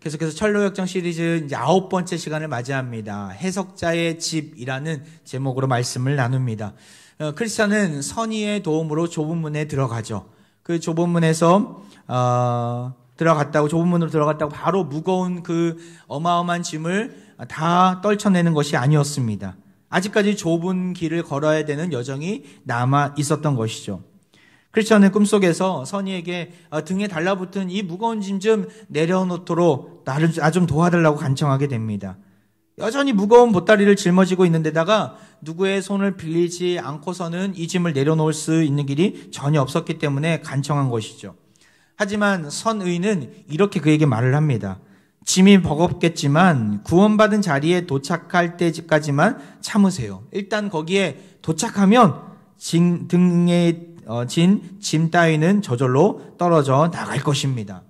계속해서 철로역정 시리즈 이제 9번째 시간을 맞이합니다. 해석자의 집이라는 제목으로 말씀을 나눕니다. 크리스찬은 선의의 도움으로 좁은 문에 들어가죠. 그 좁은 문에서 좁은 문으로 들어갔다고 바로 무거운 그 어마어마한 짐을 다 떨쳐내는 것이 아니었습니다. 아직까지 좁은 길을 걸어야 되는 여정이 남아 있었던 것이죠. 크리스천은 꿈속에서 선의에게 등에 달라붙은 이 무거운 짐 좀 내려놓도록 나 좀 도와달라고 간청하게 됩니다. 여전히 무거운 보따리를 짊어지고 있는 데다가 누구의 손을 빌리지 않고서는 이 짐을 내려놓을 수 있는 길이 전혀 없었기 때문에 간청한 것이죠. 하지만 선의는 이렇게 그에게 말을 합니다. 짐이 버겁겠지만 구원받은 자리에 도착할 때까지만 참으세요. 일단 거기에 도착하면 등에 진 짐 따위는 저절로 떨어져 나갈 것입니다.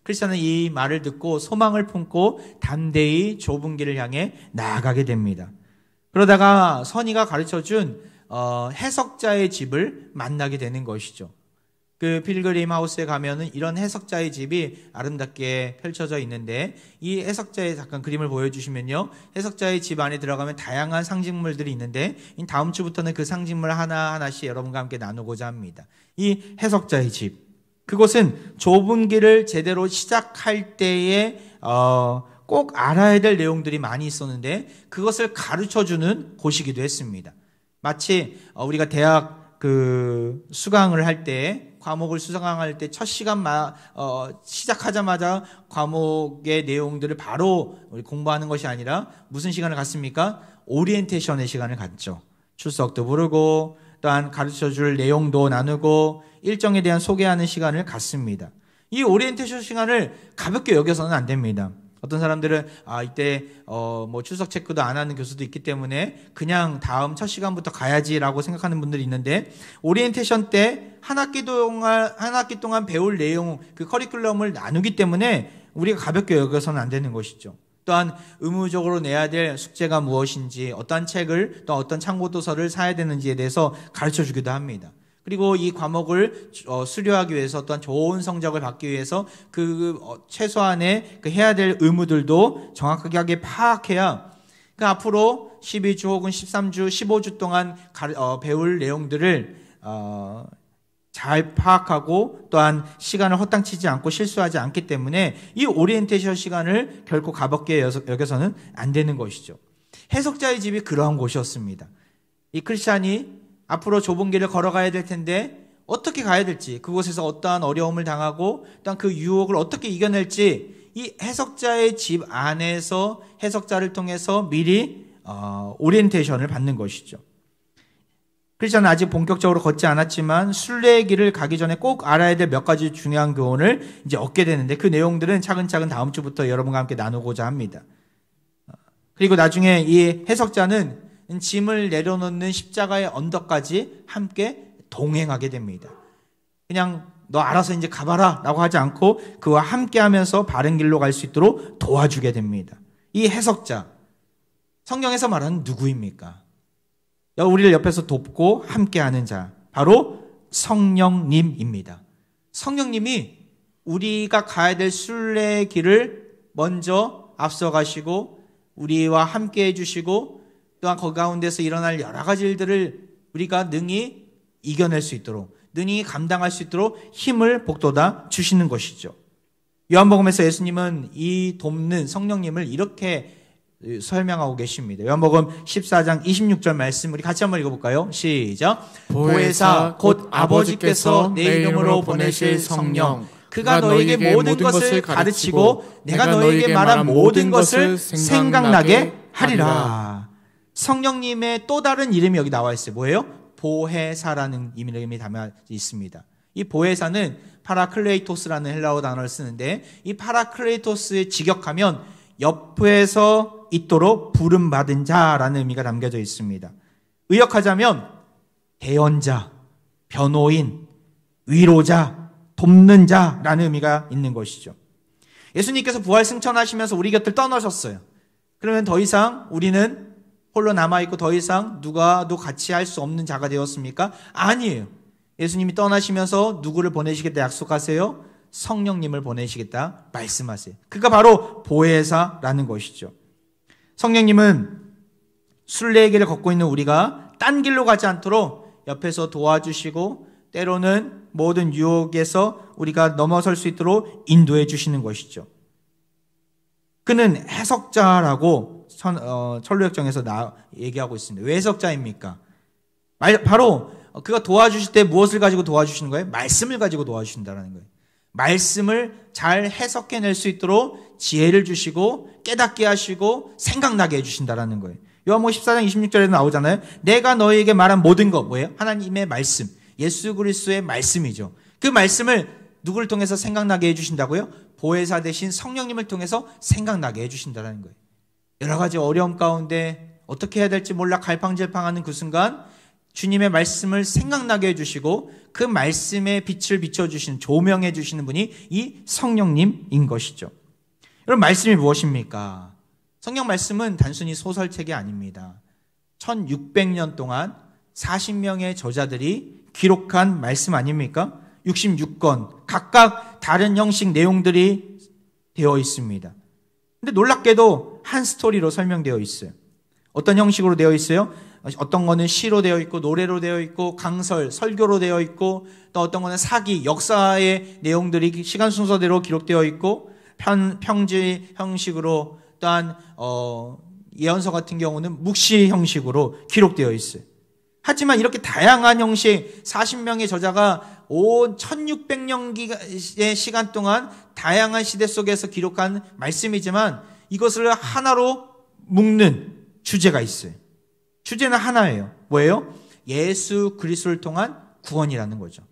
크리스천은 이 말을 듣고 소망을 품고 담대히 좁은 길을 향해 나아가게 됩니다. 그러다가 선의가 가르쳐준 해석자의 집을 만나게 되는 것이죠. 그 필그림 하우스에 가면은 이런 해석자의 집이 아름답게 펼쳐져 있는데 이 해석자의 잠깐 그림을 보여주시면요. 해석자의 집 안에 들어가면 다양한 상징물들이 있는데 다음 주부터는 그 상징물 하나하나씩 여러분과 함께 나누고자 합니다. 이 해석자의 집. 그곳은 좁은 길을 제대로 시작할 때에 꼭 알아야 될 내용들이 많이 있었는데 그것을 가르쳐주는 곳이기도 했습니다. 마치 우리가 대학 수강을 할 때 과목을 수강할 때 첫 시간 시작하자마자 과목의 내용들을 바로 공부하는 것이 아니라 무슨 시간을 갖습니까? 오리엔테이션의 시간을 갖죠. 출석도 부르고 또한 가르쳐줄 내용도 나누고 일정에 대한 소개하는 시간을 갖습니다. 이 오리엔테이션 시간을 가볍게 여겨서는 안 됩니다. 어떤 사람들은 이때 출석 체크도 안 하는 교수도 있기 때문에 그냥 다음 첫 시간부터 가야지라고 생각하는 분들이 있는데 오리엔테이션 때 한 학기 동안 배울 내용 그 커리큘럼을 나누기 때문에 우리가 가볍게 여겨서는 안 되는 것이죠. 또한 의무적으로 내야 될 숙제가 무엇인지 어떤 책을 또 어떤 참고 도서를 사야 되는지에 대해서 가르쳐 주기도 합니다. 그리고 이 과목을 수료하기 위해서 또한 좋은 성적을 받기 위해서 최소한의 해야 될 의무들도 정확하게 파악해야 앞으로 12주 혹은 13주, 15주 동안 배울 내용들을 잘 파악하고 또한 시간을 헛당치지 않고 실수하지 않기 때문에 이 오리엔테이션 시간을 결코 가볍게 여겨서는 안 되는 것이죠. 해석자의 집이 그러한 곳이었습니다. 이 크리스찬이 앞으로 좁은 길을 걸어가야 될 텐데 어떻게 가야 될지 그곳에서 어떠한 어려움을 당하고 또한 그 유혹을 어떻게 이겨낼지 이 해석자의 집 안에서 해석자를 통해서 미리 오리엔테이션을 받는 것이죠. 크리스천은 아직 본격적으로 걷지 않았지만 순례의 길을 가기 전에 꼭 알아야 될 몇 가지 중요한 교훈을 이제 얻게 되는데 그 내용들은 차근차근 다음 주부터 여러분과 함께 나누고자 합니다. 그리고 나중에 이 해석자는 짐을 내려놓는 십자가의 언덕까지 함께 동행하게 됩니다. 그냥 너 알아서 이제 가봐라 라고 하지 않고 그와 함께 하면서 바른 길로 갈 수 있도록 도와주게 됩니다. 이 해석자, 성경에서 말하는 누구입니까? 우리를 옆에서 돕고 함께하는 자, 바로 성령님입니다. 성령님이 우리가 가야 될 순례의 길을 먼저 앞서가시고 우리와 함께 해주시고 또한 그 가운데서 일어날 여러 가지 일들을 우리가 능히 이겨낼 수 있도록 능히 감당할 수 있도록 힘을 복돋아 주시는 것이죠. 요한복음에서 예수님은 이 돕는 성령님을 이렇게 설명하고 계십니다. 요한복음 14장 26절 말씀 우리 같이 한번 읽어볼까요? 시작. 보혜사 곧 아버지께서 내 이름으로 보내실 성령 그가 너에게 모든 것을 가르치고 내가 너에게 말한 모든 것을 생각나게 하리라. 성령님의 또 다른 이름이 여기 나와 있어요. 뭐예요? 보혜사라는 이름이 담아 있습니다. 이 보혜사는 파라클레이토스라는 헬라어 단어를 쓰는데 이 파라클레이토스에 직역하면 옆에서 있도록 부름받은 자라는 의미가 담겨져 있습니다. 의역하자면 대언자, 변호인, 위로자, 돕는 자라는 의미가 있는 것이죠. 예수님께서 부활 승천하시면서 우리 곁을 떠나셨어요. 그러면 더 이상 우리는 홀로 남아있고 더 이상 누가도 같이 할 수 없는 자가 되었습니까? 아니에요. 예수님이 떠나시면서 누구를 보내시겠다 약속하세요? 성령님을 보내시겠다 말씀하세요. 그가 바로 보혜사라는 것이죠. 성령님은 순례의 길을 걷고 있는 우리가 딴 길로 가지 않도록 옆에서 도와주시고 때로는 모든 유혹에서 우리가 넘어설 수 있도록 인도해 주시는 것이죠. 그는 해석자라고 천루역정에서 얘기하고 있습니다. 왜 해석자입니까? 바로 그가 도와주실 때 무엇을 가지고 도와주시는 거예요? 말씀을 가지고 도와주신다는 거예요. 말씀을 잘 해석해낼 수 있도록 지혜를 주시고 깨닫게 하시고 생각나게 해주신다는 거예요. 요한복음 14장 26절에도 나오잖아요. 내가 너희에게 말한 모든 것 뭐예요? 하나님의 말씀, 예수 그리스도의 말씀이죠. 그 말씀을 누구를 통해서 생각나게 해주신다고요? 보혜사 대신 성령님을 통해서 생각나게 해주신다는 거예요. 여러 가지 어려움 가운데 어떻게 해야 될지 몰라 갈팡질팡하는 그 순간 주님의 말씀을 생각나게 해주시고 그 말씀에 빛을 비춰주시는, 조명해 주시는 분이 이 성령님인 것이죠. 여러분, 말씀이 무엇입니까? 성경 말씀은 단순히 소설책이 아닙니다. 1600년 동안 40명의 저자들이 기록한 말씀 아닙니까? 66권 각각 다른 형식 내용들이 되어 있습니다. 근데 놀랍게도 한 스토리로 설명되어 있어요. 어떤 형식으로 되어 있어요? 어떤 거는 시로 되어 있고 노래로 되어 있고 강설, 설교로 되어 있고 또 어떤 거는 사기, 역사의 내용들이 시간 순서대로 기록되어 있고 평지 형식으로 또한 예언서 같은 경우는 묵시 형식으로 기록되어 있어요. 하지만 이렇게 다양한 형식, 40명의 저자가 온 1600년의 시간 동안 다양한 시대 속에서 기록한 말씀이지만 이것을 하나로 묶는 주제가 있어요. 주제는 하나예요. 뭐예요? 예수 그리스도를 통한 구원이라는 거죠.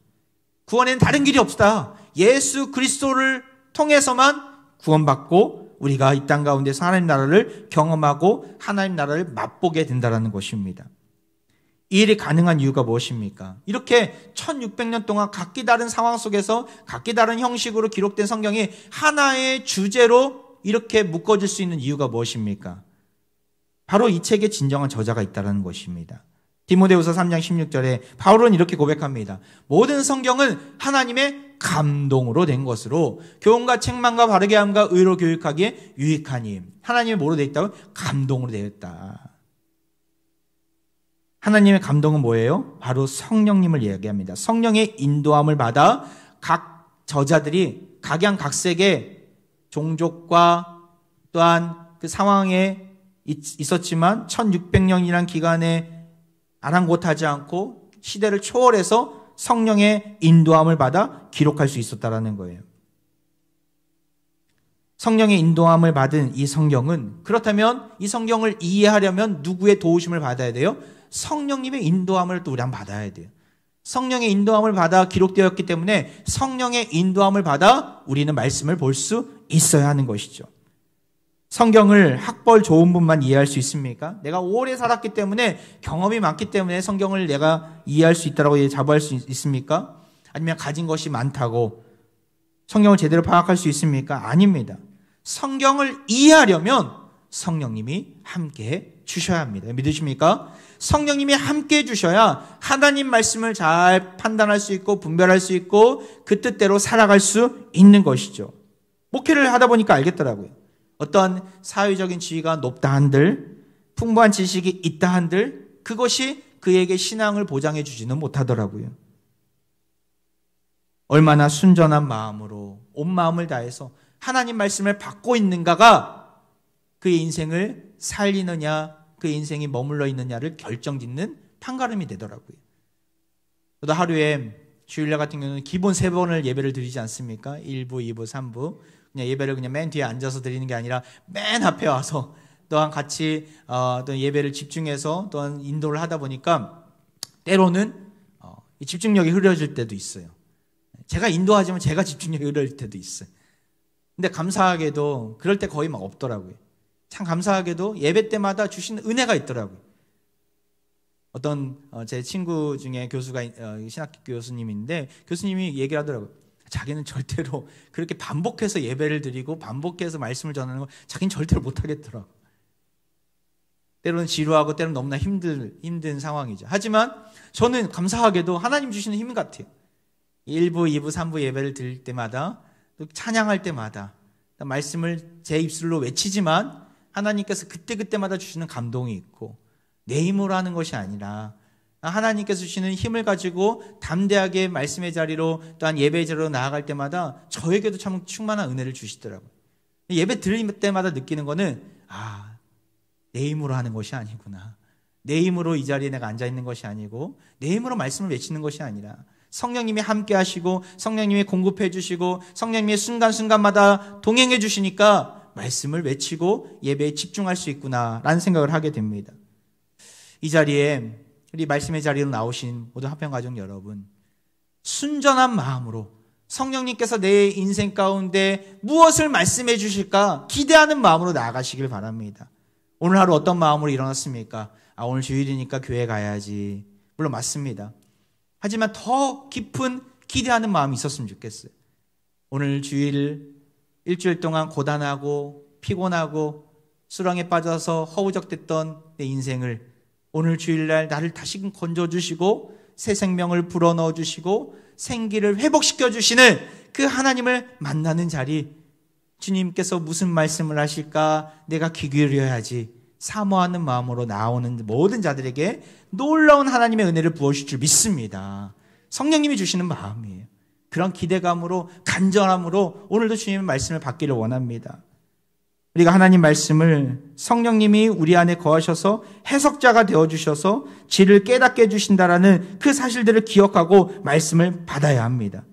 구원에는 다른 길이 없다. 예수 그리스도를 통해서만 구원받고 우리가 이 땅 가운데서 하나님 나라를 경험하고 하나님 나라를 맛보게 된다는 것입니다. 이 일이 가능한 이유가 무엇입니까? 이렇게 1600년 동안 각기 다른 상황 속에서 각기 다른 형식으로 기록된 성경이 하나의 주제로 이렇게 묶어질 수 있는 이유가 무엇입니까? 바로 이 책의 진정한 저자가 있다는 것입니다. 디모데후서 3장 16절에 바울은 이렇게 고백합니다. 모든 성경은 하나님의 감동으로 된 것으로 교훈과 책망과 바르게 함과 의로 교육하기에 유익하니. 하나님의 뭐로 되어 있다고? 감동으로 되어 있다. 하나님의 감동은 뭐예요? 바로 성령님을 이야기합니다. 성령의 인도함을 받아 각 저자들이 각양각색의 종족과 또한 그 상황에 있었지만 1600년이라는 기간에 아랑곳하지 않고 시대를 초월해서 성령의 인도함을 받아 기록할 수 있었다는 거예요. 성령의 인도함을 받은 이 성경은, 그렇다면 이 성경을 이해하려면 누구의 도우심을 받아야 돼요? 성령님의 인도함을 또 우리 한번 받아야 돼요. 성령의 인도함을 받아 기록되었기 때문에 성령의 인도함을 받아 우리는 말씀을 볼 수 있어야 하는 것이죠. 성경을 학벌 좋은 분만 이해할 수 있습니까? 내가 오래 살았기 때문에 경험이 많기 때문에 성경을 내가 이해할 수 있다고 자부할 수 있습니까? 아니면 가진 것이 많다고 성경을 제대로 파악할 수 있습니까? 아닙니다. 성경을 이해하려면 성령님이 함께해 주셔야 합니다. 믿으십니까? 성령님이 함께해 주셔야 하나님 말씀을 잘 판단할 수 있고 분별할 수 있고 그 뜻대로 살아갈 수 있는 것이죠. 목회를 하다 보니까 알겠더라고요. 어떤 사회적인 지위가 높다 한들, 풍부한 지식이 있다 한들 그것이 그에게 신앙을 보장해 주지는 못하더라고요. 얼마나 순전한 마음으로 온 마음을 다해서 하나님 말씀을 받고 있는가가 그의 인생을 살리느냐, 그의 인생이 머물러 있느냐를 결정짓는 판가름이 되더라고요. 저도 하루에 주일날 같은 경우는 기본 3번을 예배를 드리지 않습니까? 1부, 2부, 3부. 그냥 예배를 그냥 맨 뒤에 앉아서 드리는 게 아니라 맨 앞에 와서 또한 같이 또 예배를 집중해서 또한 인도를 하다 보니까 때로는 집중력이 흐려질 때도 있어요. 제가 인도하지만 제가 집중력이 흐려질 때도 있어요. 근데 감사하게도 그럴 때 거의 막 없더라고요. 참 감사하게도 예배 때마다 주시는 은혜가 있더라고요. 어떤 제 친구 중에 교수가 신학교 교수님인데 교수님이 얘기를 하더라고요. 자기는 절대로 그렇게 반복해서 예배를 드리고 반복해서 말씀을 전하는 걸 자기는 절대로 못하겠더라고. 때로는 지루하고 때로는 너무나 힘든 상황이죠. 하지만 저는 감사하게도 하나님 주시는 힘 같아요. 1부, 2부, 3부 예배를 드릴 때마다 또 찬양할 때마다 말씀을 제 입술로 외치지만 하나님께서 그때그때마다 주시는 감동이 있고 내 힘으로 하는 것이 아니라 하나님께서 주시는 힘을 가지고 담대하게 말씀의 자리로 또한 예배의 자리로 나아갈 때마다 저에게도 참 충만한 은혜를 주시더라고요. 예배 드릴 때마다 느끼는 거는 내 힘으로 하는 것이 아니구나. 내 힘으로 이 자리에 내가 앉아있는 것이 아니고 내 힘으로 말씀을 외치는 것이 아니라 성령님이 함께 하시고 성령님이 공급해 주시고 성령님이 순간순간마다 동행해 주시니까 말씀을 외치고 예배에 집중할 수 있구나라는 생각을 하게 됩니다. 이 자리에 우리 말씀의 자리로 나오신 모든 화평가족 여러분, 순전한 마음으로 성령님께서 내 인생 가운데 무엇을 말씀해 주실까 기대하는 마음으로 나아가시길 바랍니다. 오늘 하루 어떤 마음으로 일어났습니까? 오늘 주일이니까 교회 가야지. 물론 맞습니다. 하지만 더 깊은 기대하는 마음이 있었으면 좋겠어요. 오늘 주일 일주일 동안 고단하고 피곤하고 수렁에 빠져서 허우적댔던 내 인생을 오늘 주일날 나를 다시금 건져주시고 새 생명을 불어넣어 주시고 생기를 회복시켜 주시는 그 하나님을 만나는 자리, 주님께서 무슨 말씀을 하실까 내가 귀 기울여야지 사모하는 마음으로 나오는 모든 자들에게 놀라운 하나님의 은혜를 부어주실 줄 믿습니다. 성령님이 주시는 마음이에요. 그런 기대감으로 간절함으로 오늘도 주님의 말씀을 받기를 원합니다. 우리가 하나님 말씀을 성령님이 우리 안에 거하셔서 해석자가 되어주셔서 지를 깨닫게 해주신다라는 그 사실들을 기억하고 말씀을 받아야 합니다.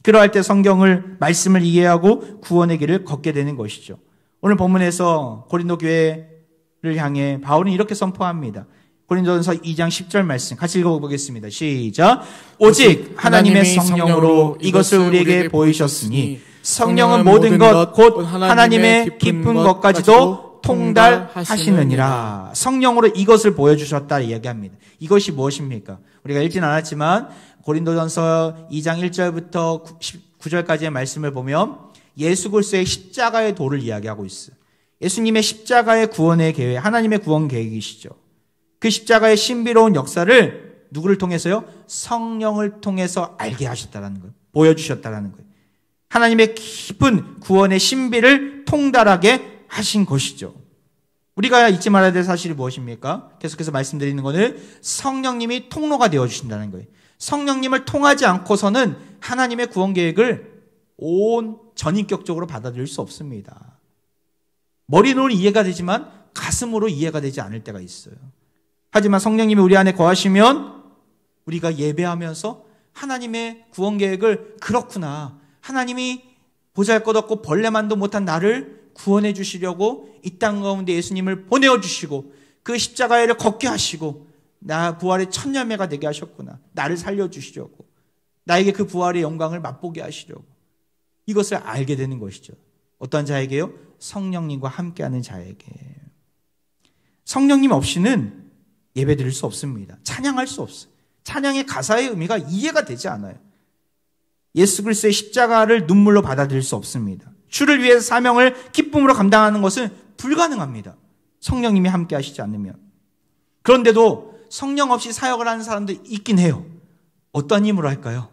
그러할 때 성경을 말씀을 이해하고 구원의 길을 걷게 되는 것이죠. 오늘 본문에서 고린도 교회를 향해 바울은 이렇게 선포합니다. 고린도전서 2장 10절 말씀 같이 읽어보겠습니다. 시작. 오직 하나님의 성령으로 이것을 우리에게 보이셨으니 성령은 모든 것 곧 하나님의 깊은 것까지도 통달하시느니라. 성령으로 이것을 보여주셨다 이야기합니다. 이것이 무엇입니까? 우리가 읽진 않았지만 고린도전서 2장 1절부터 9절까지의 말씀을 보면 예수 그리스도의 십자가의 도를 이야기하고 있어요. 예수님의 십자가의 구원의 계획, 하나님의 구원 계획이시죠. 그 십자가의 신비로운 역사를 누구를 통해서요? 성령을 통해서 알게 하셨다는 거예요. 보여주셨다는 거예요. 하나님의 깊은 구원의 신비를 통달하게 하신 것이죠. 우리가 잊지 말아야 될 사실이 무엇입니까? 계속해서 말씀드리는 것은 성령님이 통로가 되어주신다는 거예요. 성령님을 통하지 않고서는 하나님의 구원 계획을 온 전인격적으로 받아들일 수 없습니다. 머리로는 이해가 되지만 가슴으로 이해가 되지 않을 때가 있어요. 하지만 성령님이 우리 안에 거하시면 우리가 예배하면서 하나님의 구원 계획을 그렇구나. 하나님이 보잘것없고 벌레만도 못한 나를 구원해 주시려고 이 땅 가운데 예수님을 보내어 주시고 그 십자가를 걷게 하시고 나 부활의 첫 열매가 되게 하셨구나. 나를 살려주시려고. 나에게 그 부활의 영광을 맛보게 하시려고. 이것을 알게 되는 것이죠. 어떤 자에게요? 성령님과 함께하는 자에게. 성령님 없이는 예배 드릴 수 없습니다. 찬양할 수 없어요. 찬양의 가사의 의미가 이해가 되지 않아요. 예수 그리스도의 십자가를 눈물로 받아들일 수 없습니다. 주를 위해서 사명을 기쁨으로 감당하는 것은 불가능합니다. 성령님이 함께 하시지 않으면. 그런데도 성령 없이 사역을 하는 사람도 있긴 해요. 어떤 힘으로 할까요?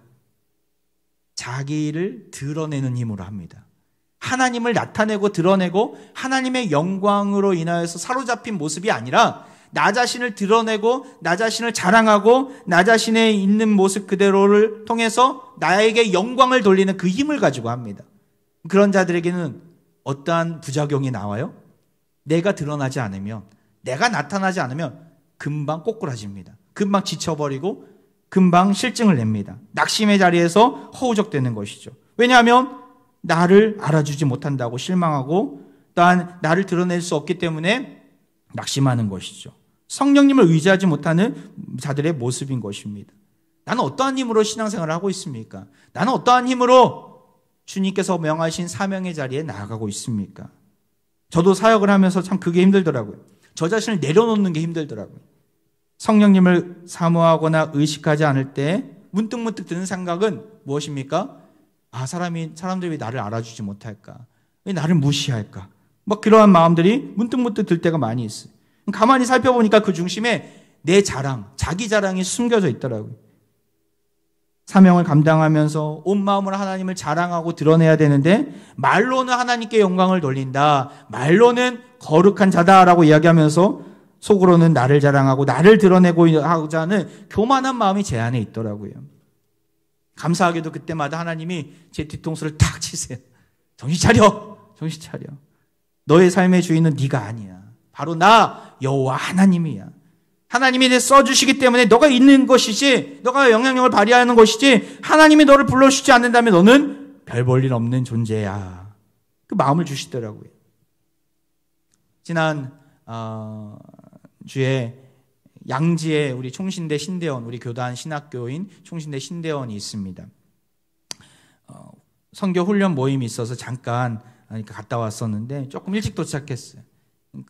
자기를 드러내는 힘으로 합니다. 하나님을 나타내고 드러내고 하나님의 영광으로 인하여서 사로잡힌 모습이 아니라 나 자신을 드러내고 나 자신을 자랑하고 나 자신의 있는 모습 그대로를 통해서 나에게 영광을 돌리는 그 힘을 가지고 합니다. 그런 자들에게는 어떠한 부작용이 나와요? 내가 드러나지 않으면, 내가 나타나지 않으면 금방 꼬꾸라집니다. 금방 지쳐버리고 금방 실증을 냅니다. 낙심의 자리에서 허우적대는 것이죠. 왜냐하면 나를 알아주지 못한다고 실망하고 또한 나를 드러낼 수 없기 때문에 낙심하는 것이죠. 성령님을 의지하지 못하는 자들의 모습인 것입니다. 나는 어떠한 힘으로 신앙생활을 하고 있습니까? 나는 어떠한 힘으로 주님께서 명하신 사명의 자리에 나아가고 있습니까? 저도 사역을 하면서 참 그게 힘들더라고요. 저 자신을 내려놓는 게 힘들더라고요. 성령님을 사모하거나 의식하지 않을 때 문득문득 드는 생각은 무엇입니까? 사람들이 왜 나를 알아주지 못할까? 왜 나를 무시할까? 그러한 마음들이 문득문득 들 때가 많이 있어요. 가만히 살펴보니까 그 중심에 내 자랑, 자기 자랑이 숨겨져 있더라고요. 사명을 감당하면서 온 마음으로 하나님을 자랑하고 드러내야 되는데 말로는 하나님께 영광을 돌린다. 말로는 거룩한 자다라고 이야기하면서 속으로는 나를 자랑하고 나를 드러내고자 하는 교만한 마음이 제 안에 있더라고요. 감사하게도 그때마다 하나님이 제 뒤통수를 탁 치세요. 정신 차려! 정신 차려. 너의 삶의 주인은 네가 아니야. 바로 나 여호와 하나님이야. 하나님이 내 써주시기 때문에 너가 있는 것이지, 너가 영향력을 발휘하는 것이지, 하나님이 너를 불러주지 않는다면 너는 별 볼 일 없는 존재야. 그 마음을 주시더라고요. 지난 주에 양지에 우리 총신대 신대원, 우리 교단 신학교인 총신대 신대원이 있습니다. 선교 훈련 모임이 있어서 잠깐 갔다 왔었는데 조금 일찍 도착했어요.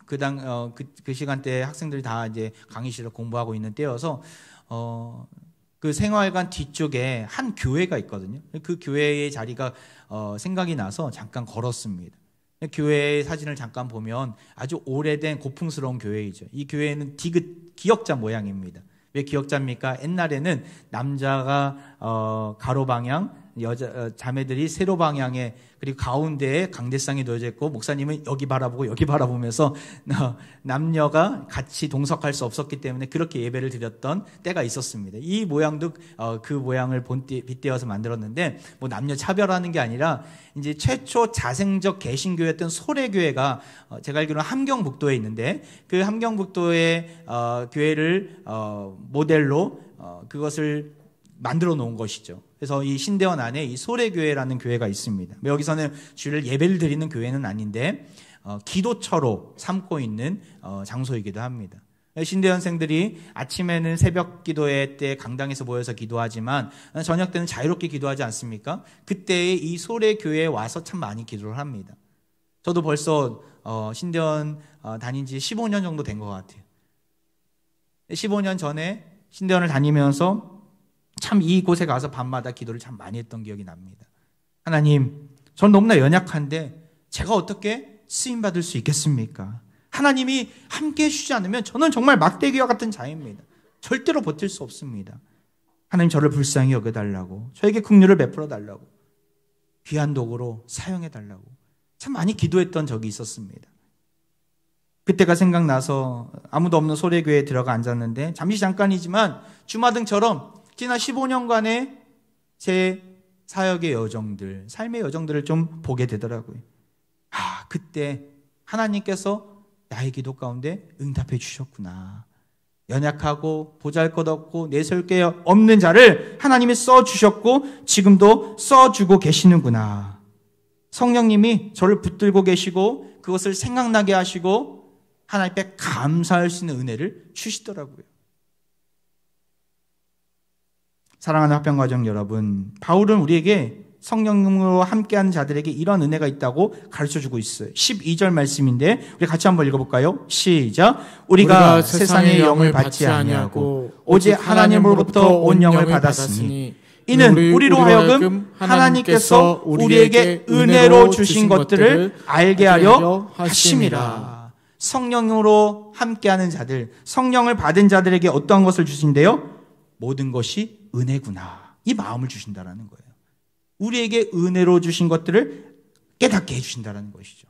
그 시간대에 학생들이 다 이제 강의실에 공부하고 있는 때여서 그 생활관 뒤쪽에 한 교회가 있거든요. 그 교회의 자리가 생각이 나서 잠깐 걸었습니다. 교회의 사진을 잠깐 보면 아주 오래된 고풍스러운 교회이죠. 이 교회는 디귿 기역자 모양입니다. 왜 기역자입니까? 옛날에는 남자가 가로 방향, 자매들이 세로 방향에, 그리고 가운데에 강대상이 놓여져 있고 목사님은 여기 바라보고 여기 바라보면서 남녀가 같이 동석할 수 없었기 때문에 그렇게 예배를 드렸던 때가 있었습니다. 이 모양도 그 모양을 빗대어서 만들었는데 뭐 남녀 차별하는 게 아니라 이제 최초 자생적 개신교였던 소래교회가 제가 알기로는 함경북도에 있는데 그 함경북도의 교회를 모델로 그것을 만들어 놓은 것이죠. 그래서 이 신대원 안에 이 소래교회라는 교회가 있습니다. 여기서는 주일 예배를 드리는 교회는 아닌데 기도처로 삼고 있는 장소이기도 합니다. 신대원생들이 아침에는 새벽 기도회 때 강당에서 모여서 기도하지만 저녁 때는 자유롭게 기도하지 않습니까? 그때에 이 소래교회에 와서 참 많이 기도를 합니다. 저도 벌써 신대원 다닌 지 15년 정도 된 것 같아요. 15년 전에 신대원을 다니면서 참 이곳에 가서 밤마다 기도를 참 많이 했던 기억이 납니다. 하나님, 전 너무나 연약한데 제가 어떻게 쓰임받을 수 있겠습니까? 하나님이 함께해 주지 않으면 저는 정말 막대기와 같은 자입니다. 절대로 버틸 수 없습니다. 하나님 저를 불쌍히 여겨달라고, 저에게 긍휼을 베풀어 달라고, 귀한 도구로 사용해 달라고 참 많이 기도했던 적이 있었습니다. 그때가 생각나서 아무도 없는 소래교회에 들어가 앉았는데 잠깐이지만 주마등처럼 지난 15년간의 제 사역의 여정들, 삶의 여정들을 좀 보게 되더라고요. 그때 하나님께서 나의 기도 가운데 응답해 주셨구나. 연약하고 보잘것없고 내세울 게 없는 자를 하나님이 써주셨고 지금도 써주고 계시는구나. 성령님이 저를 붙들고 계시고 그것을 생각나게 하시고 하나님 앞에 감사할 수 있는 은혜를 주시더라고요. 사랑하는 합병가정 여러분, 바울은 우리에게 성령으로 함께하는 자들에게 이런 은혜가 있다고 가르쳐주고 있어요. 12절 말씀인데 우리 같이 한번 읽어볼까요? 시작. 우리가 세상의 영을 받지 아니하고 오직 하나님으로부터 온 영을 받았으니 이는 우리로 하여금 하나님께서 우리에게 은혜로 주신 것들을 알게 하려 하심이라. 성령으로 함께하는 자들, 성령을 받은 자들에게 어떠한 것을 주신대요? 모든 것이 은혜구나. 이 마음을 주신다라는 거예요. 우리에게 은혜로 주신 것들을 깨닫게 해주신다는 것이죠.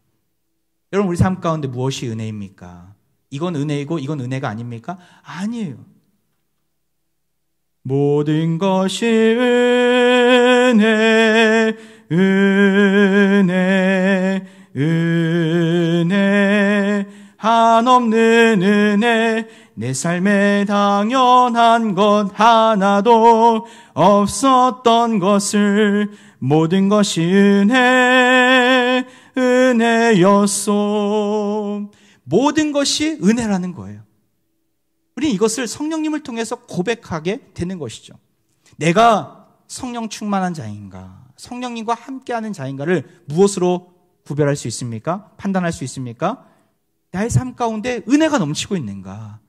여러분, 우리 삶 가운데 무엇이 은혜입니까? 이건 은혜이고 이건 은혜가 아닙니까? 아니에요. 모든 것이 은혜, 은혜, 은혜, 한없는 은혜, 내 삶에 당연한 것 하나도 없었던 것을 모든 것이 은혜, 은혜였소. 모든 것이 은혜라는 거예요. 우리는 이것을 성령님을 통해서 고백하게 되는 것이죠. 내가 성령 충만한 자인가, 성령님과 함께하는 자인가를 무엇으로 구별할 수 있습니까? 판단할 수 있습니까? 나의 삶 가운데 은혜가 넘치고 있는가?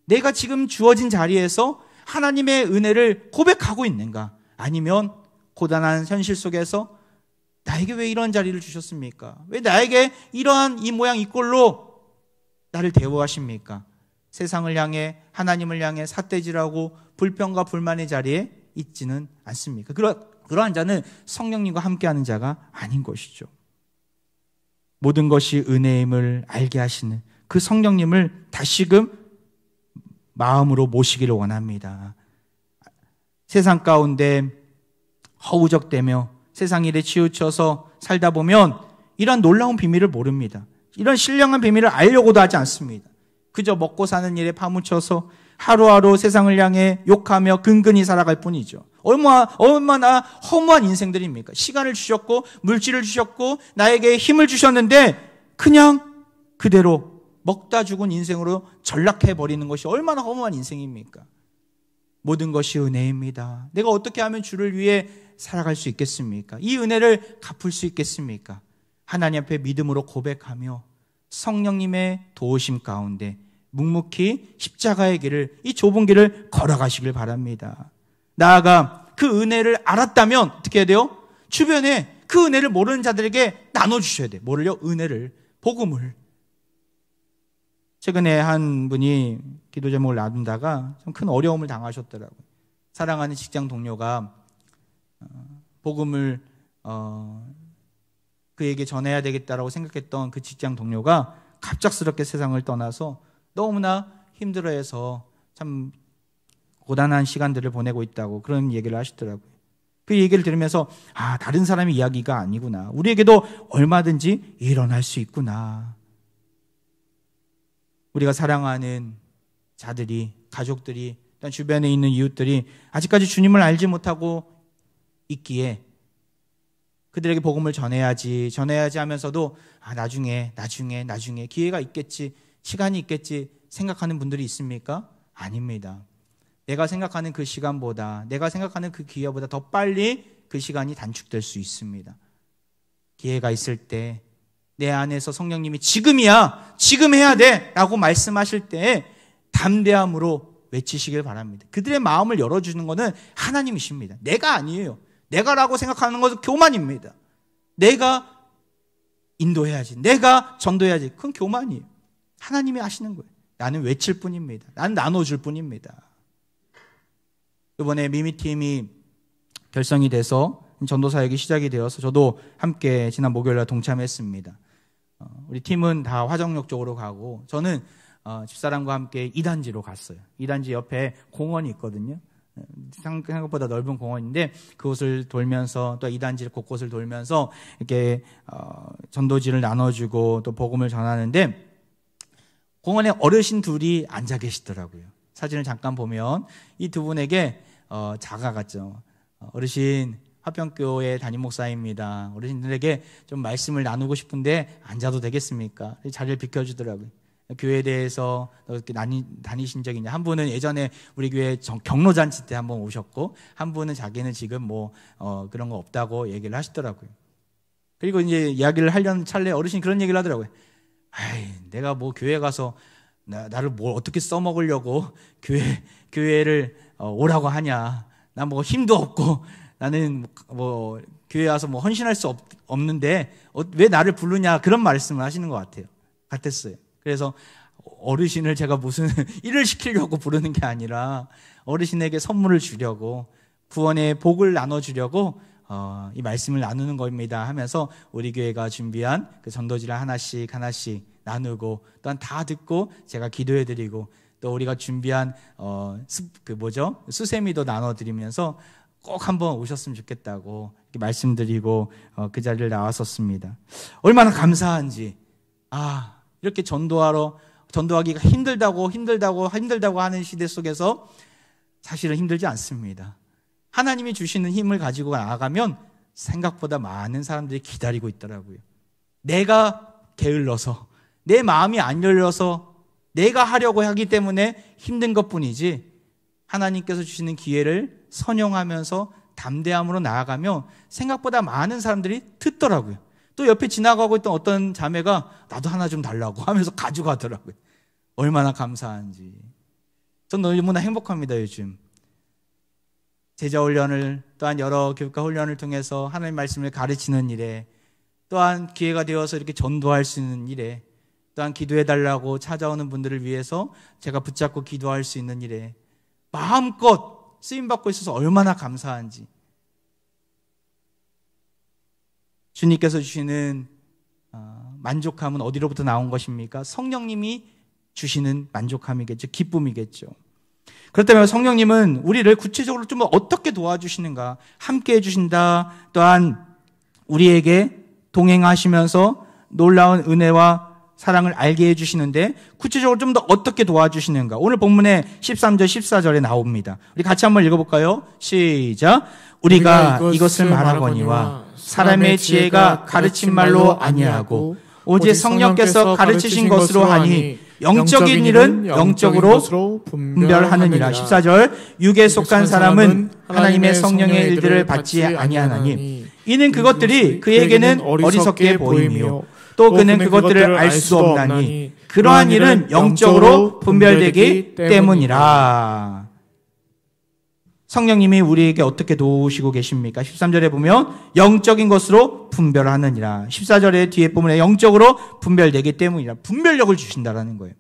내가 지금 주어진 자리에서 하나님의 은혜를 고백하고 있는가? 아니면 고단한 현실 속에서 나에게 왜 이런 자리를 주셨습니까? 왜 나에게 이러한 이 모양 이 꼴로 나를 대우하십니까? 세상을 향해, 하나님을 향해 삿대질하고 불평과 불만의 자리에 있지는 않습니까? 그러한 자는 성령님과 함께하는 자가 아닌 것이죠. 모든 것이 은혜임을 알게 하시는 그 성령님을 다시금 마음으로 모시기를 원합니다. 세상 가운데 허우적대며 세상 일에 치우쳐서 살다 보면 이런 놀라운 비밀을 모릅니다. 이런 신령한 비밀을 알려고도 하지 않습니다. 그저 먹고 사는 일에 파묻혀서 하루하루 세상을 향해 욕하며 근근히 살아갈 뿐이죠. 얼마나 허무한 인생들입니까? 시간을 주셨고 물질을 주셨고 나에게 힘을 주셨는데 그냥 그대로 먹다 죽은 인생으로 전락해버리는 것이 얼마나 허무한 인생입니까? 모든 것이 은혜입니다. 내가 어떻게 하면 주를 위해 살아갈 수 있겠습니까? 이 은혜를 갚을 수 있겠습니까? 하나님 앞에 믿음으로 고백하며 성령님의 도우심 가운데 묵묵히 십자가의 길을, 이 좁은 길을 걸어가시길 바랍니다. 나아가 그 은혜를 알았다면 어떻게 해야 돼요? 주변에 그 은혜를 모르는 자들에게 나눠주셔야 돼요. 뭐를요? 은혜를, 복음을. 최근에 한 분이 기도 제목을 놔둔다가 좀 큰 어려움을 당하셨더라고요. 사랑하는 직장 동료가 복음을 그에게 전해야 되겠다라고 생각했던 그 직장 동료가 갑작스럽게 세상을 떠나서 너무나 힘들어해서 참 고단한 시간들을 보내고 있다고 그런 얘기를 하시더라고요. 그 얘기를 들으면서 다른 사람의 이야기가 아니구나. 우리에게도 얼마든지 일어날 수 있구나. 우리가 사랑하는 자들이, 가족들이, 또한 주변에 있는 이웃들이 아직까지 주님을 알지 못하고 있기에 그들에게 복음을 전해야지 하면서도 나중에 기회가 있겠지, 시간이 있겠지 생각하는 분들이 있습니까? 아닙니다. 내가 생각하는 그 시간보다, 내가 생각하는 그 기회보다 더 빨리 그 시간이 단축될 수 있습니다. 기회가 있을 때 내 안에서 성령님이 지금이야, 지금 해야 돼 라고 말씀하실 때 담대함으로 외치시길 바랍니다. 그들의 마음을 열어주는 것은 하나님이십니다. 내가 아니에요. 내가라고 생각하는 것은 교만입니다. 내가 인도해야지, 내가 전도해야지, 그건 교만이에요. 하나님이 하시는 거예요. 나는 외칠 뿐입니다. 나는 나눠줄 뿐입니다. 이번에 미미팀이 결성이 돼서 전도사역이 시작이 되어서 저도 함께 지난 목요일날 동참했습니다. 우리 팀은 다 화정역 쪽으로 가고 저는 집사람과 함께 2단지로 갔어요. 2단지 옆에 공원이 있거든요. 생각보다 넓은 공원인데 그곳을 돌면서 또 2단지 곳곳을 돌면서 이렇게 전도지를 나눠주고 또 복음을 전하는데 공원에 어르신 둘이 앉아 계시더라고요. 사진을 잠깐 보면 이 두 분에게 자가 같죠. 어르신, 화평교회 담임 목사입니다. 어르신들에게 좀 말씀을 나누고 싶은데 앉아도 되겠습니까? 자리를 비켜주더라고요. 교회에 대해서 이렇게 다니신 적이 있냐? 한 분은 예전에 우리 교회 경로잔치 때 한번 오셨고, 한 분은 자기는 지금 그런 거 없다고 얘기를 하시더라고요. 그리고 이제 이야기를 하려는 찰나에 어르신이 그런 얘기를 하더라고요. 내가 교회 가서 나를 뭘 어떻게 써먹으려고 교회를 오라고 하냐? 나 힘도 없고 나는 교회 와서 헌신할 수 없는데 왜 나를 부르냐? 그런 말씀을 하시는 것 같았어요. 그래서 어르신을 제가 무슨 일을 시키려고 부르는 게 아니라 어르신에게 선물을 주려고, 구원의 복을 나눠주려고 이 말씀을 나누는 겁니다 하면서 우리 교회가 준비한 그 전도지를 하나씩 나누고, 또한 다 듣고 제가 기도해드리고, 또 우리가 준비한 수세미도 나눠드리면서 꼭 한번 오셨으면 좋겠다고 이렇게 말씀드리고 그 자리를 나왔었습니다. 얼마나 감사한지. 이렇게 전도하기가 힘들다고 하는 시대 속에서 사실은 힘들지 않습니다. 하나님이 주시는 힘을 가지고 나아가면 생각보다 많은 사람들이 기다리고 있더라고요. 내가 게을러서, 내 마음이 안 열려서 내가 하려고 하기 때문에 힘든 것뿐이지, 하나님께서 주시는 기회를 선용하면서 담대함으로 나아가면 생각보다 많은 사람들이 듣더라고요. 또 옆에 지나가고 있던 어떤 자매가 나도 하나 좀 달라고 하면서 가져가더라고요. 얼마나 감사한지. 전 너무나 행복합니다. 요즘 제자훈련을, 또한 여러 교육과 훈련을 통해서 하나님의 말씀을 가르치는 일에, 또한 기회가 되어서 이렇게 전도할 수 있는 일에, 또한 기도해달라고 찾아오는 분들을 위해서 제가 붙잡고 기도할 수 있는 일에 마음껏 쓰임받고 있어서 얼마나 감사한지. 주님께서 주시는 만족함은 어디로부터 나온 것입니까? 성령님이 주시는 만족함이겠죠. 기쁨이겠죠. 그렇다면 성령님은 우리를 구체적으로 좀 어떻게 도와주시는가? 함께 해주신다. 또한 우리에게 동행하시면서 놀라운 은혜와 사랑을 알게 해주시는데 구체적으로 좀 더 어떻게 도와주시는가? 오늘 본문의 13절, 14절에 나옵니다. 우리 같이 한번 읽어볼까요? 시작. 우리가 이것을 말하거니와 사람의 지혜가 가르친 말로 아니하고 오직 성령께서 가르치신 것으로 하니 영적인 일은 영적으로 분별하느니라. 14절. 육에 속한 사람은 하나님의 성령의 일들을 받지 아니하나니 이는 그것들이 그에게는 어리석게 보이며 또 그는 그것들을 알 수 없나니 그러한 일은 영적으로 분별되기 때문이라. 성령님이 우리에게 어떻게 도우시고 계십니까? 13절에 보면 영적인 것으로 분별하느니라. 14절에 뒤에 보면 영적으로 분별되기 때문이라. 분별력을 주신다라는 거예요.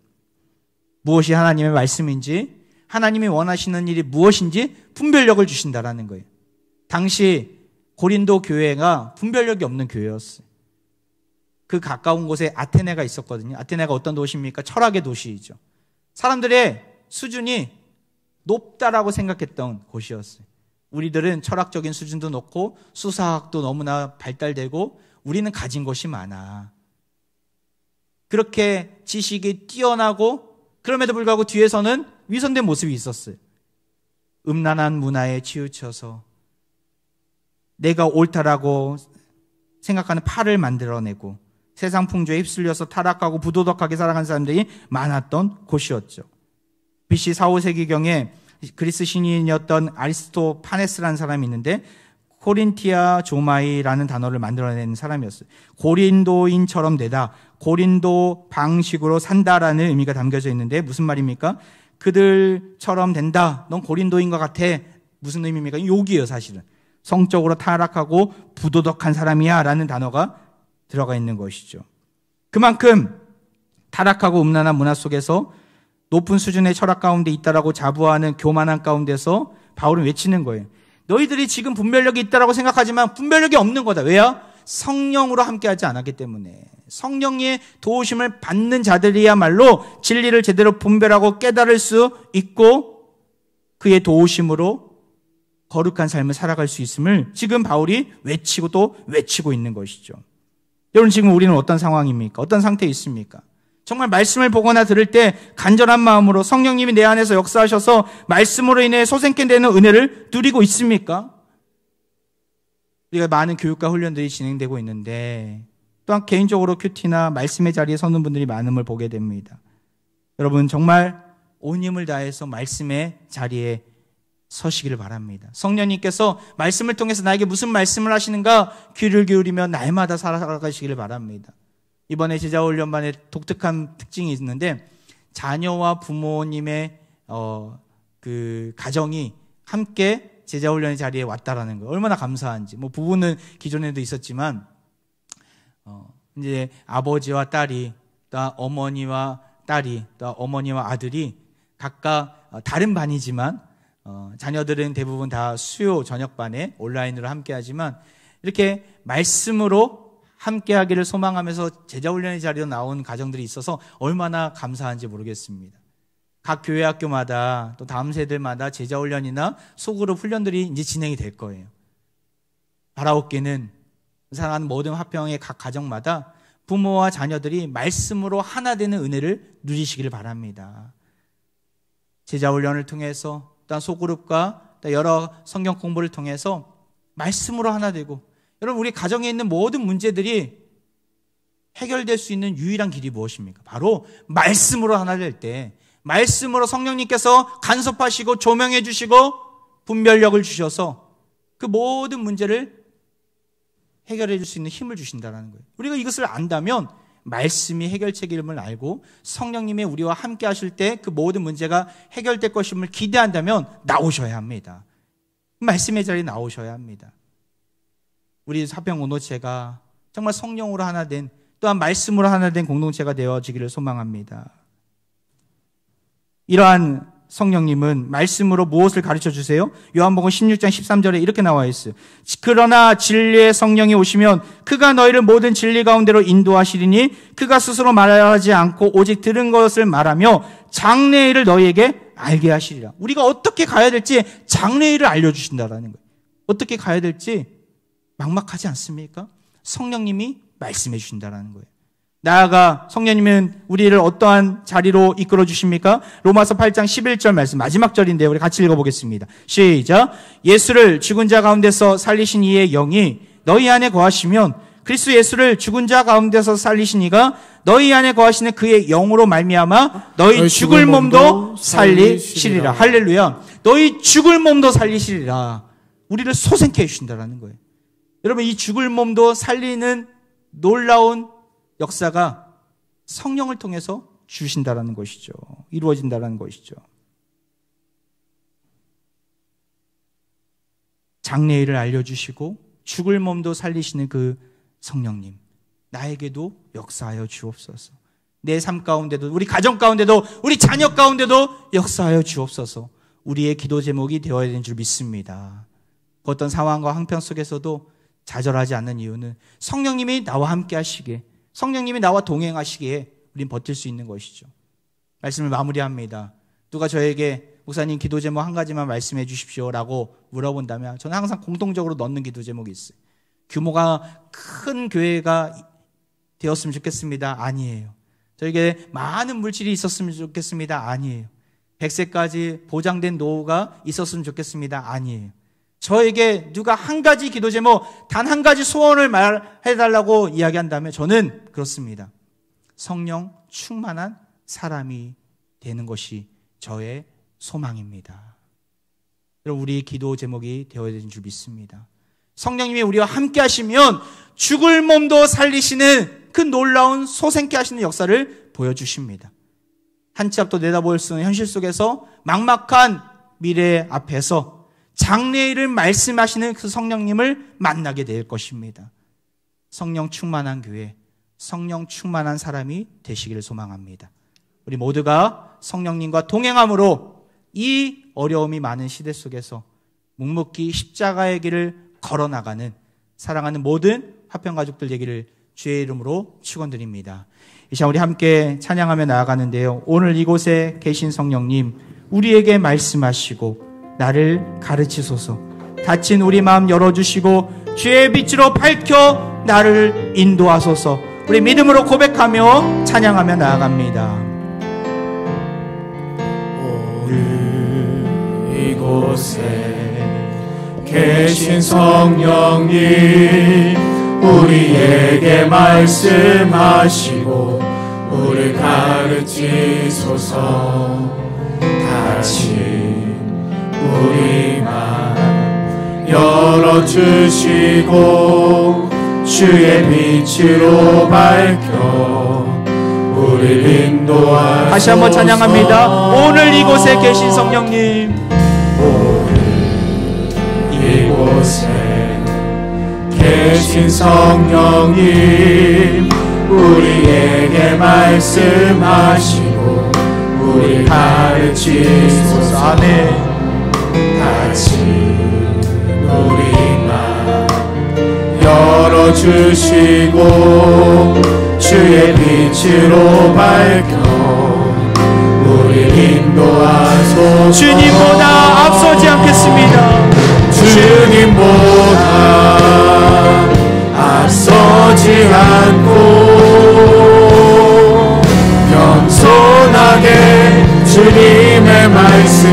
무엇이 하나님의 말씀인지, 하나님이 원하시는 일이 무엇인지 분별력을 주신다라는 거예요. 당시 고린도 교회가 분별력이 없는 교회였어요. 그 가까운 곳에 아테네가 있었거든요. 아테네가 어떤 도시입니까? 철학의 도시이죠. 사람들의 수준이 높다라고 생각했던 곳이었어요. 우리들은 철학적인 수준도 높고 수사학도 너무나 발달되고 우리는 가진 것이 많아. 그렇게 지식이 뛰어나고 그럼에도 불구하고 뒤에서는 위선된 모습이 있었어요. 음란한 문화에 치우쳐서 내가 옳다라고 생각하는 팔을 만들어내고 세상 풍조에 휩쓸려서 타락하고 부도덕하게 살아간 사람들이 많았던 곳이었죠. BC 4, 5세기경에 그리스 신인이었던 아리스토파네스라는 사람이 있는데 코린티아 조마이라는 단어를 만들어낸 사람이었어요. 고린도인처럼 되다, 고린도 방식으로 산다라는 의미가 담겨져 있는데 무슨 말입니까? 그들처럼 된다, 넌 고린도인과 같아. 무슨 의미입니까? 욕이에요, 사실은. 성적으로 타락하고 부도덕한 사람이야 라는 단어가 들어가 있는 것이죠. 그만큼 타락하고 음란한 문화 속에서 높은 수준의 철학 가운데 있다라고 자부하는 교만한 가운데서 바울은 외치는 거예요. 너희들이 지금 분별력이 있다라고 생각하지만 분별력이 없는 거다. 왜요? 성령으로 함께하지 않았기 때문에. 성령의 도우심을 받는 자들이야말로 진리를 제대로 분별하고 깨달을 수 있고 그의 도우심으로 거룩한 삶을 살아갈 수 있음을 지금 바울이 외치고 또 외치고 있는 것이죠. 여러분, 지금 우리는 어떤 상황입니까? 어떤 상태에 있습니까? 정말 말씀을 보거나 들을 때 간절한 마음으로 성령님이 내 안에서 역사하셔서 말씀으로 인해 소생케 되는 은혜를 누리고 있습니까? 우리가 많은 교육과 훈련들이 진행되고 있는데 또한 개인적으로 큐티나 말씀의 자리에 서는 분들이 많음을 보게 됩니다. 여러분, 정말 온 힘을 다해서 말씀의 자리에 서시기를 바랍니다. 성령님께서 말씀을 통해서 나에게 무슨 말씀을 하시는가 귀를 기울이며 날마다 살아가시기를 바랍니다. 이번에 제자훈련반에 독특한 특징이 있는데 자녀와 부모님의 그 가정이 함께 제자훈련의 자리에 왔다라는 거 얼마나 감사한지. 뭐 부부는 기존에도 있었지만 이제 아버지와 딸이 또 어머니와 딸이 또 어머니와 아들이 각각 다른 반이지만 자녀들은 대부분 다 수요 저녁반에 온라인으로 함께하지만 이렇게 말씀으로 함께하기를 소망하면서 제자훈련의 자리로 나온 가정들이 있어서 얼마나 감사한지 모르겠습니다. 각 교회 학교마다 또 다음 세대마다 제자훈련이나 소그룹 훈련들이 이제 진행이 될 거예요. 바라옵기는 사랑하는 모든 화평의 각 가정마다 부모와 자녀들이 말씀으로 하나 되는 은혜를 누리시기를 바랍니다. 제자훈련을 통해서 또한 소그룹과 또 여러 성경 공부를 통해서 말씀으로 하나 되고, 여러분, 우리 가정에 있는 모든 문제들이 해결될 수 있는 유일한 길이 무엇입니까? 바로 말씀으로 하나 될 때, 말씀으로 성령님께서 간섭하시고 조명해 주시고 분별력을 주셔서 그 모든 문제를 해결해 줄 수 있는 힘을 주신다는 거예요. 우리가 이것을 안다면 말씀이 해결책임을 알고 성령님이 우리와 함께 하실 때 그 모든 문제가 해결될 것임을 기대한다면 나오셔야 합니다. 말씀의 자리에 나오셔야 합니다. 우리 사평 공동체가 정말 성령으로 하나 된, 또한 말씀으로 하나 된 공동체가 되어지기를 소망합니다. 이러한 성령님은 말씀으로 무엇을 가르쳐 주세요? 요한복음 16장 13절에 이렇게 나와 있어요. 그러나 진리의 성령이 오시면 그가 너희를 모든 진리 가운데로 인도하시리니 그가 스스로 말하지 않고 오직 들은 것을 말하며 장래일을 너희에게 알게 하시리라. 우리가 어떻게 가야 될지 장래일을 알려주신다라는 거예요. 어떻게 가야 될지 막막하지 않습니까? 성령님이 말씀해 주신다라는 거예요. 나아가 성령님은 우리를 어떠한 자리로 이끌어 주십니까? 로마서 8장 11절 말씀 마지막 절인데요. 우리 같이 읽어보겠습니다. 시작. 예수를 죽은 자 가운데서 살리신 이의 영이 너희 안에 거하시면 그리스도 예수를 죽은 자 가운데서 살리신 이가 너희 안에 거하시는 그의 영으로 말미암아 너희 죽을 몸도 살리시리라. 할렐루야. 너희 죽을 몸도 살리시리라. 우리를 소생케 해주신다라는 거예요. 여러분, 이 죽을 몸도 살리는 놀라운 역사가 성령을 통해서 주신다라는 것이죠. 이루어진다라는 것이죠. 장래일을 알려주시고 죽을 몸도 살리시는 그 성령님, 나에게도 역사하여 주옵소서. 내 삶 가운데도, 우리 가정 가운데도, 우리 자녀 가운데도 역사하여 주옵소서. 우리의 기도 제목이 되어야 되는 줄 믿습니다. 어떤 상황과 형편 속에서도 좌절하지 않는 이유는 성령님이 나와 함께 하시기에, 성령님이 나와 동행하시기에 우린 버틸 수 있는 것이죠. 말씀을 마무리합니다. 누가 저에게 목사님 기도 제목 한 가지만 말씀해 주십시오 라고 물어본다면 저는 항상 공통적으로 넣는 기도 제목이 있어요. 규모가 큰 교회가 되었으면 좋겠습니다. 아니에요. 저에게 많은 물질이 있었으면 좋겠습니다. 아니에요. 100세까지 보장된 노후가 있었으면 좋겠습니다. 아니에요. 저에게 누가 한 가지 기도 제목, 단 한 가지 소원을 말해달라고 이야기한다면 저는 그렇습니다. 성령 충만한 사람이 되는 것이 저의 소망입니다. 여러분, 우리 기도 제목이 되어야 되는 줄 믿습니다. 성령님이 우리와 함께 하시면 죽을 몸도 살리시는 그 놀라운 소생케 하시는 역사를 보여주십니다. 한 치 앞도 내다볼 수 있는 현실 속에서 막막한 미래 앞에서 장래일을 말씀하시는 그 성령님을 만나게 될 것입니다. 성령 충만한 교회, 성령 충만한 사람이 되시기를 소망합니다. 우리 모두가 성령님과 동행함으로 이 어려움이 많은 시대 속에서 묵묵히 십자가의 길을 걸어나가는 사랑하는 모든 화평가족들 되기를 주의 이름으로 축원드립니다. 이 시간 우리 함께 찬양하며 나아가는데요. 오늘 이곳에 계신 성령님, 우리에게 말씀하시고 나를 가르치소서. 닫힌 우리 마음 열어주시고 주의 빛으로 밝혀 나를 인도하소서. 우리 믿음으로 고백하며 찬양하며 나아갑니다. 오늘 이곳에 계신 성령님, 우리에게 말씀하시고 우리 가르치소서. 다시 우리 맘 열어주시고 주의 빛으로 밝혀 우리를 인도하소서. 다시 한번 찬양합니다. 오늘 이곳에 계신 성령님, 오늘 이곳에 계신 성령님, 우리에게 말씀하시고 우리 가르치소서. 아멘. 다시 우리 맘 열어주시고 주의 빛으로 밝혀 우리 인도하소서. 주님보다 앞서지 않겠습니다. 주님보다 앞서지 않고 겸손하게 주님의 말씀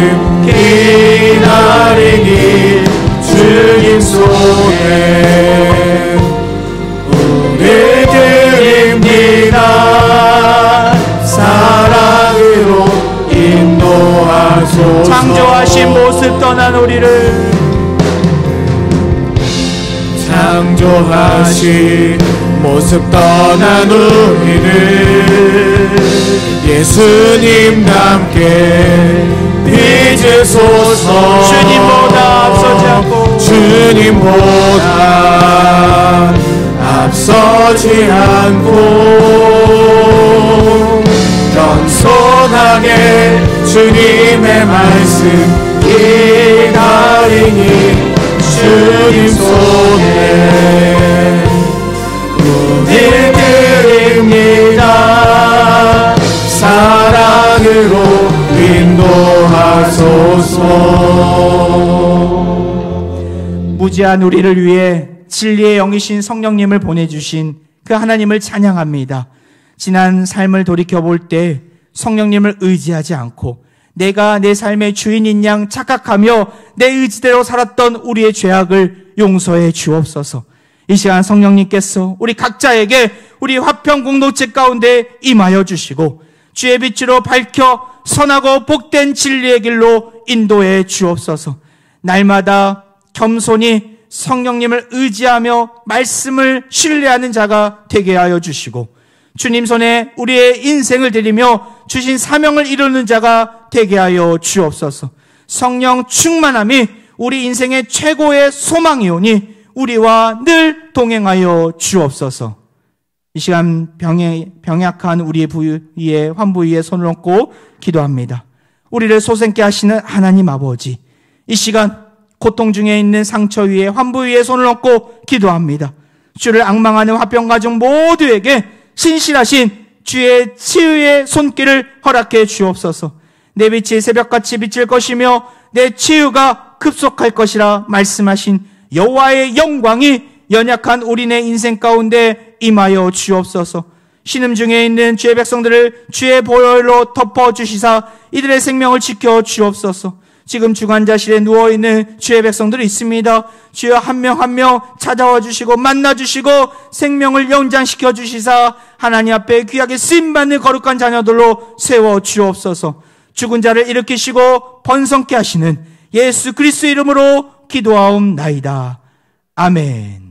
기다리니 주님 손에 우리 드립니다. 사랑으로 인도하소서. 창조하신 모습 떠난 우리를, 창조하신 모습 떠난 우리를 예수님답게 빚으소서. 주님보다 앞서지 않고, 주님보다 앞서지 않고 겸손하게 주님의 말씀 기다리니 주님 손에 문을 드립니다. 사랑으로 인도하소서. 무지한 우리를 위해 진리의 영이신 성령님을 보내주신 그 하나님을 찬양합니다. 지난 삶을 돌이켜볼 때 성령님을 의지하지 않고 내가 내 삶의 주인인 양 착각하며 내 의지대로 살았던 우리의 죄악을 용서해 주옵소서. 이 시간 성령님께서 우리 각자에게 우리 화평 공동체 가운데 임하여 주시고 주의 빛으로 밝혀 선하고 복된 진리의 길로 인도해 주옵소서. 날마다 겸손히 성령님을 의지하며 말씀을 신뢰하는 자가 되게 하여 주시고 주님 손에 우리의 인생을 드리며 주신 사명을 이루는 자가 되게 하여 주옵소서. 성령 충만함이 우리 인생의 최고의 소망이오니 우리와 늘 동행하여 주옵소서. 이 시간 병약한 우리의 부위에 환부위에 손을 얹고 기도합니다. 우리를 소생케 하시는 하나님 아버지, 이 시간 고통 중에 있는 상처 위에 환부 위에 손을 얹고 기도합니다. 주를 앙망하는 화평가족 모두에게 신실하신 주의 치유의 손길을 허락해 주옵소서. 내 빛이 새벽같이 비칠 것이며 내 치유가 급속할 것이라 말씀하신 여호와의 영광이 연약한 우리네 인생 가운데 임하여 주옵소서. 신음 중에 있는 주의 백성들을 주의 보혈로 덮어주시사 이들의 생명을 지켜 주옵소서. 지금 중환자실에 누워있는 주의 백성들이 있습니다. 주여 한 명 한 명 찾아와 주시고 만나 주시고 생명을 연장시켜 주시사 하나님 앞에 귀하게 쓰임받는 거룩한 자녀들로 세워 주옵소서. 죽은 자를 일으키시고 번성케 하시는 예수 그리스도 이름으로 기도하옵나이다. 아멘.